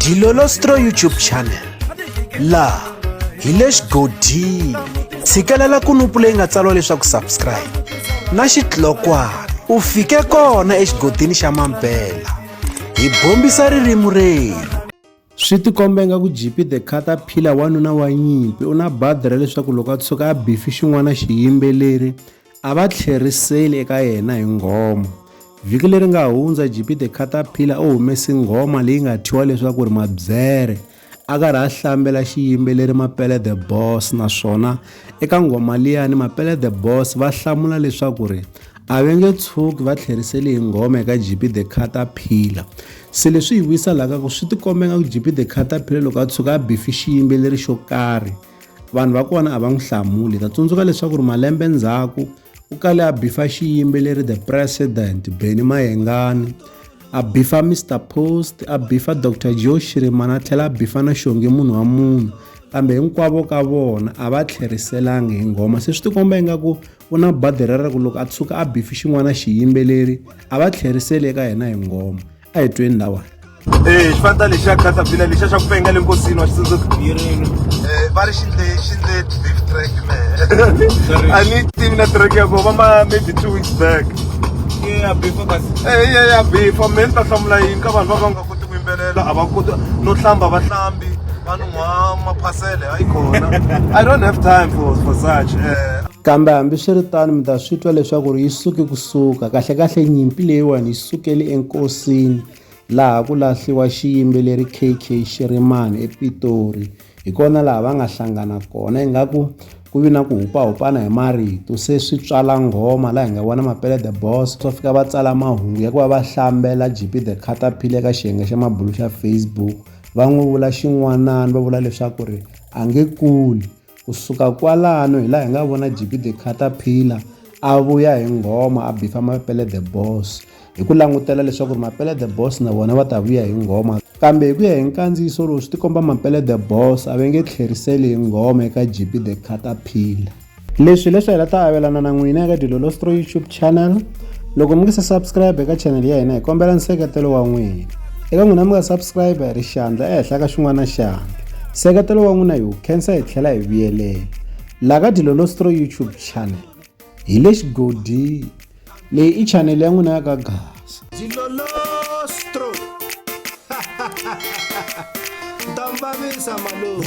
Dilolostro YouTube channel la hi le xigodini tshikelela kunupu leyi nga tsariwa leswaku subscribe na xitlokwana u fike kona exigodini xa Mapele hi bombisa ririmi rero. Swi tikomba nga ku Jeepy the khataphila wanuna wa nyimpi u na badra leswaku loko a tshuka a bifi xin'wana xiyimbeleri a va tlheriseli eka yena hi nghoma. Vhiki leri nga hundza Jeepy the khataphila u humese nghoma leyi nga thyiwa leswaku ri Mabyere a karhi a hlambela xiyimbeleri Mapele the Boss, naswona eka nghoma liyani Mapele the Boss va hlamula leswaku ri a va nge tshuki va tlheriseli hi nghoma eka Jeepy the khataphila. Se leswi hi wisa laka ku swi tikomba nga ku Jeepy the khataphila loko a tshuka a bifi xiyimbeleri xo karhi vanhu va kona a va n'wi hlamuli. Ta tsundzuka leswaku ri malembe ndzhaku u kale a bifa xiyimbeleri the president Benny Mayengani, a bifa Mr Post, a bifa Dr Joe Shirimana, a tlhela a bifa na Xonge munhu wa munhu, kambe hinkwavo ka vona a va tlheriselangi hi nghoma. Se swi tikomba ingaku u na badera ra ku loko a tshuka a bifi xin'wana xiyimbeleri a va tlheriseli eka yena hi nghoma. A hi tweni lawani xifanta lexi xa khataphila lexa xa ku penga le nkosini wa xitsundzuko va ri xindle beef track man a ni tivi na track ya kona maybe 2 weeks back yeah bifa me ni ta hlamula yini ka vanhu va nga koti ku yimbelela a va koti no hlamba vahlambi vanhu nwa maphasele hayi kona. I don't have time for such kambe hambi swi ri tano mi ta swi twa leswaku ri yi suke kusuka kahle nyimpi leyiwani yi sukeli enkosini laha ku lahliwa xiyimbeleri KK Shirimani ePitori. Hi kona laha va nga hlangana kona ingaku ku vi na ku hupahupana hi marito. Se swi tswala nghoma laha hi nga vona Mapele the Boss swo fika va tsala mahungu ya ku va va hlambela Jeepy the khataphila eka xiyenge xa mabulu xa Facebook. Va n'wi vula xin'wanani va vula leswaku ri a nge kuli. Kusuka kwalano hi laha hi nga vona Jeepy the khataphila a vuya hi nghoma a bifa Mapele the Boss hi ku langutela leswaku Mapele the Boss na vona va ta vuya hi nghoma. Kambe hi ku ya hi nkandziyiso lowu swi tikomba Mapele the Boss a va nge tlheriseli hi nghoma eka Jeepy the khataphila. Leswi hi hela ta avelana na n'wina eka Dilolostro YouTube channel. Loko mi nga se subscribe eka channel ya hina hi kombela nseketelo wa n'wina. Eka n'wina mi nga subscribe hi ri xandla ehenhla ka xin'wana na xandla. Nseketelo wa n'wina hi wu khensa hi tlhela hi vuyelela laha ka Dilolostro YouTube channel hi le xigodini. Leyi i channel ya n'wina ya ka Gasa Dilolostro. Ndambavisa malo.